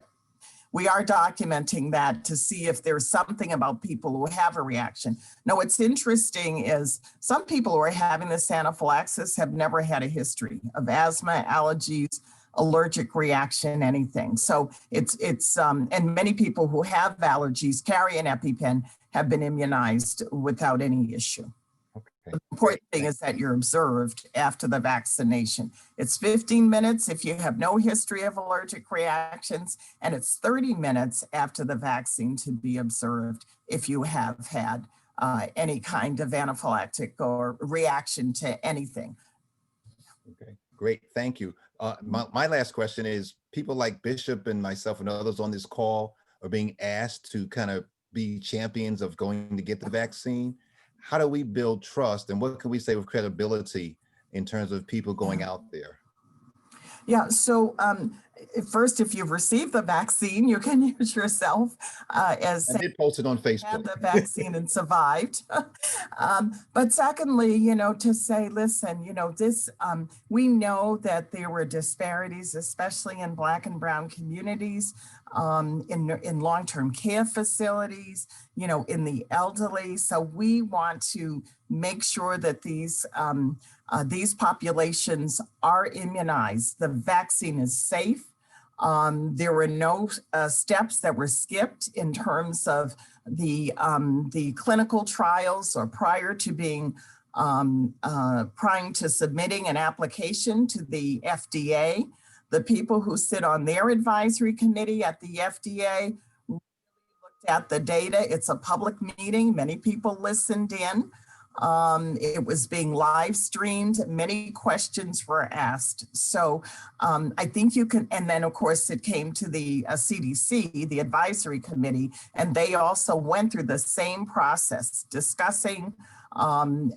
we are documenting that to see if there's something about people who have a reaction. Now, what's interesting is some people who are having this anaphylaxis have never had a history of asthma, allergies, allergic reaction, anything. So it's and many people who have allergies, carry an EpiPen, have been immunized without any issue. The important thing is that you're observed after the vaccination. It's 15 minutes if you have no history of allergic reactions, and it's 30 minutes after the vaccine to be observed if you have had any kind of anaphylactic or reaction to anything. Okay, great, thank you. My last question is, people like Bishop and myself and others on this call are being asked to kind of be champions of going to get the vaccine. How do we build trust, and what can we say with credibility in terms of people going out there? Yeah, so first, if you've received the vaccine, you can use yourself as I did post it on Facebook. Had the vaccine and survived. But secondly, to say, listen, this, we know that there were disparities, especially in Black and Brown communities, in long-term care facilities, in the elderly. So we want to make sure that these populations are immunized. The vaccine is safe. There were no steps that were skipped in terms of the clinical trials or prior to submitting an application to the FDA. The people who sit on their advisory committee at the FDA really looked at the data. It's a public meeting. Many people listened in. It was being live streamed. Many questions were asked. So I think you can, and then of course it came to the CDC, the advisory committee, and they also went through the same process, discussing all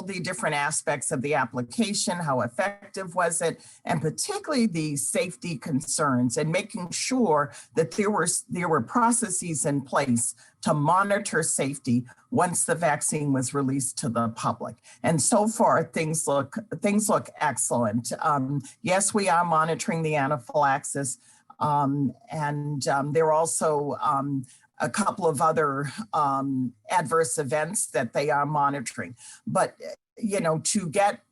the different aspects of the application, how effective was it, and particularly the safety concerns, and making sure that there were processes in place to monitor safety once the vaccine was released to the public. And so far, things look excellent. Yes, we are monitoring the anaphylaxis, and there are also a couple of other adverse events that they are monitoring. But to get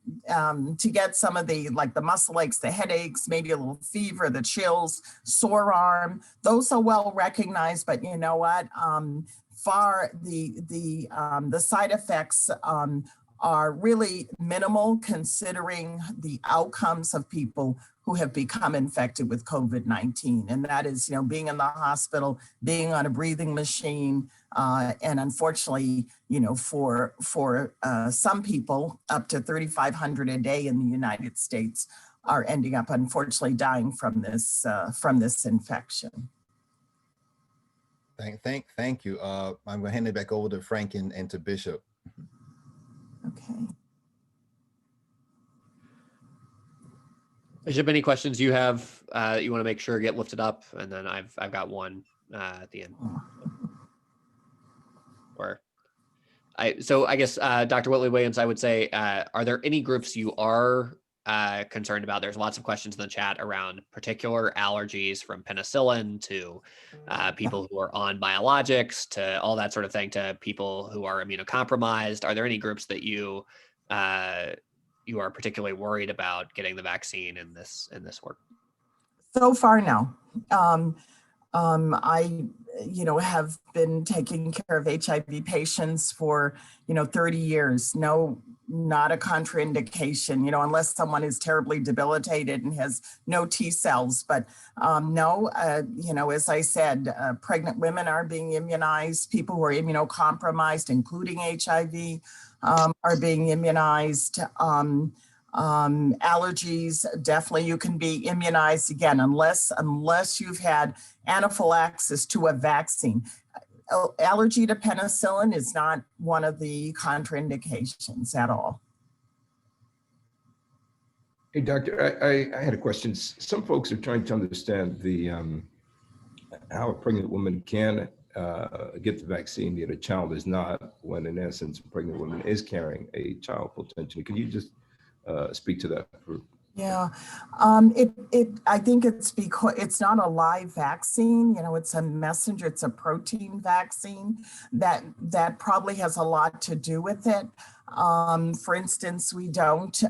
some of the, like the muscle aches, the headaches, maybe a little fever, the chills, sore arm, those are well recognized. But you know what? The side effects are really minimal, considering the outcomes of people who have become infected with COVID-19. And that is, being in the hospital, being on a breathing machine, and unfortunately, for some people, up to 3,500 a day in the United States are ending up, unfortunately, dying from this infection. Thank you. I'm going to hand it back over to Frank and to Bishop. Okay. Bishop, any questions you have you want to make sure get lifted up? And then I've got one at the end. So I guess Dr. Whitley-Williams, I would say, are there any groups you are concerned about? There's lots of questions in the chat around particular allergies, from penicillin to people who are on biologics, to all that sort of thing, to people who are immunocompromised. Are there any groups that you are particularly worried about getting the vaccine in this work? So far, no. I, have been taking care of HIV patients for, 30 years. No, not a contraindication, unless someone is terribly debilitated and has no T cells. But no, as I said, pregnant women are being immunized. People who are immunocompromised, including HIV, are being immunized. Allergies, definitely you can be immunized again, unless you've had anaphylaxis to a vaccine. Allergy to penicillin is not one of the contraindications at all. Hey, doctor, I had a question. Some folks are trying to understand the how a pregnant woman can get the vaccine, yet a child is not, when in essence, a pregnant woman is carrying a child potentially. Can you just speak to that? Yeah, I think it's because it's not a live vaccine, you know, it's a messenger, it's a protein vaccine that probably has a lot to do with it. For instance, we don't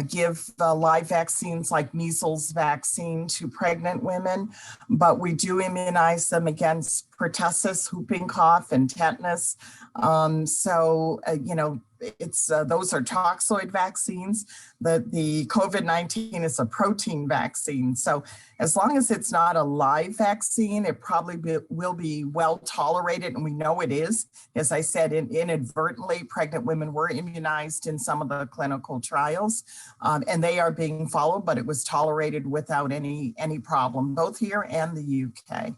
give live vaccines like measles vaccine to pregnant women, but we do immunize them against pertussis, whooping cough, and tetanus. You know, it's those are toxoid vaccines. The COVID-19 is a protein vaccine. So as long as it's not a live vaccine, it probably will be well tolerated, and we know it is. As I said, inadvertently, pregnant women were immunized in some of the clinical trials, and they are being followed, but it was tolerated without any problem, both here and the UK.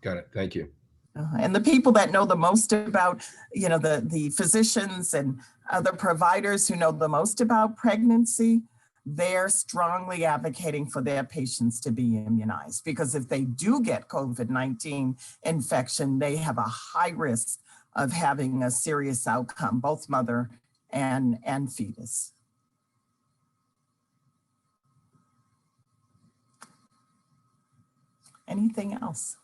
Got it. Thank you. And the people that know the most about, you know, the physicians and other providers who know the most about pregnancy, they're strongly advocating for their patients to be immunized, because if they do get COVID-19 infection, they have a high risk of having a serious outcome, both mother and fetus. Anything else?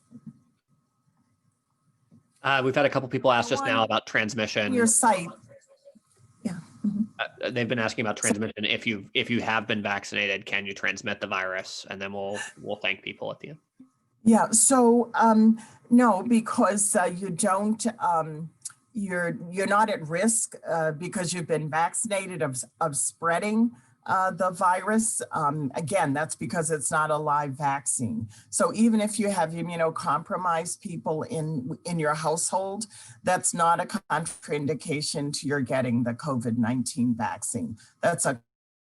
We've had a couple people ask just now about transmission. Your site. Yeah. They've been asking about transmission. If you have been vaccinated, can you transmit the virus? And then we'll thank people at the end. Yeah. So no, because you don't. You're not at risk because you've been vaccinated of spreading the virus. Again, that's because it's not a live vaccine. So even if you have immunocompromised people in your household, that's not a contraindication to your getting the COVID-19 vaccine. That's a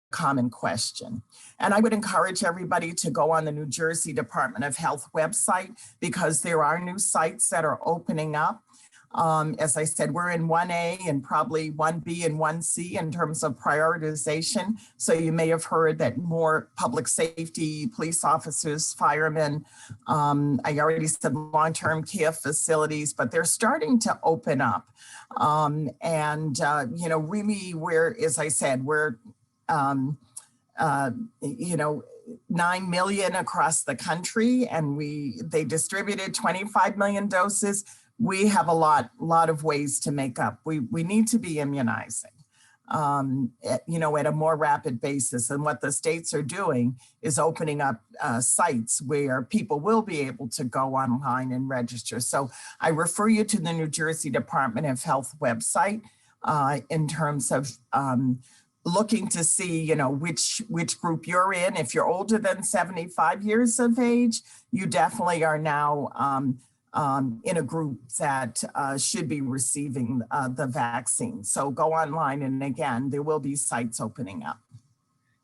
common question. And I would encourage everybody to go on the New Jersey Department of Health website, because there are new sites that are opening up. As I said, we're in 1A and probably 1B and 1C in terms of prioritization. So you may have heard that more public safety, police officers, firemen, I already said long-term care facilities, but they're starting to open up. Really we're, as I said, we're, 9 million across the country, and they distributed 25 million doses. We have a lot of ways to make up. We need to be immunizing, at a more rapid basis. And what the states are doing is opening up sites where people will be able to go online and register. So I refer you to the New Jersey Department of Health website in terms of looking to see, which group you're in. If you're older than 75 years of age, you definitely are now in a group that should be receiving the vaccine. So go online, and again, there will be sites opening up.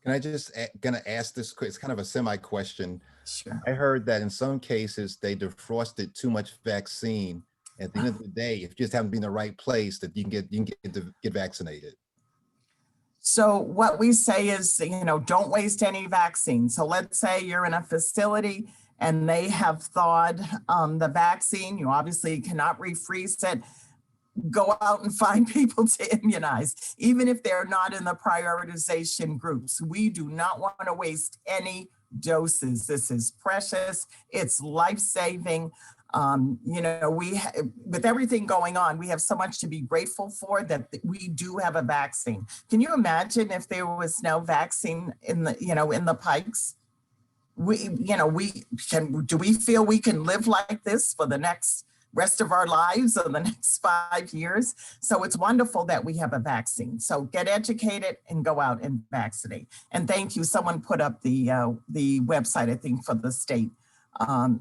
Can I just gonna ask this? It's kind of a semi-question. Sure. I heard that in some cases they defrosted too much vaccine. At the end of the day, if you just haven't been in the right place, that you can get vaccinated. So what we say is, don't waste any vaccine. So let's say you're in a facility and they have thawed the vaccine. You obviously cannot refreeze it. Go out and find people to immunize, even if they're not in the prioritization groups. We do not want to waste any doses. This is precious. It's life-saving. With everything going on, we have so much to be grateful for that we do have a vaccine. Can you imagine if there was no vaccine in the pikes? Do we feel we can live like this for the rest of our lives or the next 5 years? So it's wonderful that we have a vaccine. So get educated and go out and vaccinate. And thank you. Someone put up the website, I think, for the state,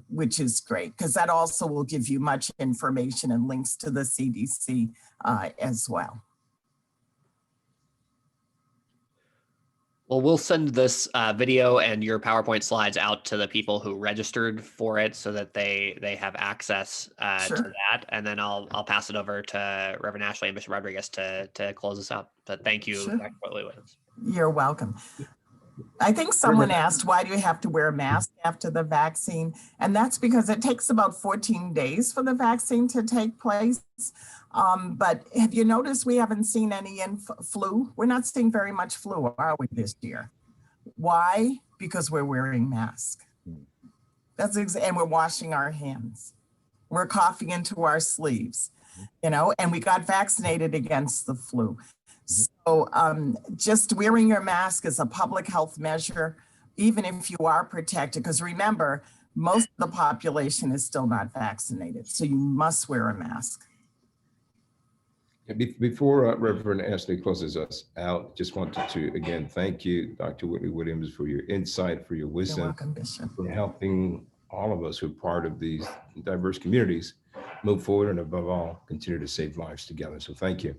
which is great, because that also will give you much information and links to the CDC as well. Well, we'll send this video and your PowerPoint slides out to the people who registered for it so that they have access to Sure. that. And then I'll pass it over to Reverend Ashley and Bishop Rodriguez to close us out. But thank you, Sure. Dr. Whitley-Williams. You're welcome. I think someone asked, why do you have to wear a mask after the vaccine? And that's because it takes about 14 days for the vaccine to take place. But have you noticed we haven't seen any flu? We're not seeing very much flu, are we, this year? Why? Because we're wearing masks. And we're washing our hands. We're coughing into our sleeves, and we got vaccinated against the flu. So just wearing your mask is a public health measure, even if you are protected, because remember, most of the population is still not vaccinated. So you must wear a mask. Before Reverend Ashley closes us out, just wanted to again thank you, Dr. Whitley-Williams, for your insight, for your wisdom, You're welcome, Bishop. for helping all of us who are part of these diverse communities move forward and above all, continue to save lives together. So thank you.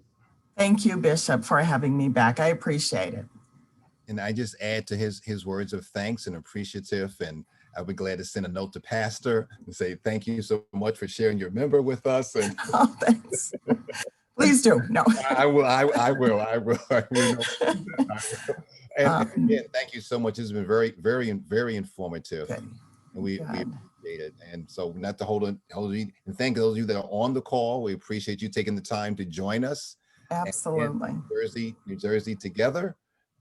Thank you, Bishop, for having me back. I appreciate it. And I just add to his words of thanks and appreciative, and I'll be glad to send a note to Pastor and say thank you so much for sharing your member with us. And Oh, thanks. Please do. No. I will. And again, thank you so much. This has been very, very, very informative. Okay. And we Good. appreciate it. And so not to hold you, and thank those of you that are on the call. We appreciate you taking the time to join us. Absolutely. New Jersey together.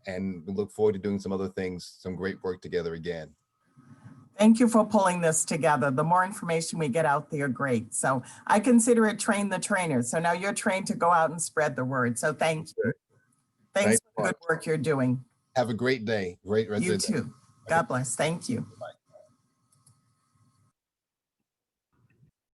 And we look forward to doing some other things, some great work together again. Thank you for pulling this together. The more information we get out there, great. So I consider it train the trainer. So now you're trained to go out and spread the word. So thank you. Thanks for the good work you're doing. Have a great day. Great rest You of the day. too. God bless. Thank you.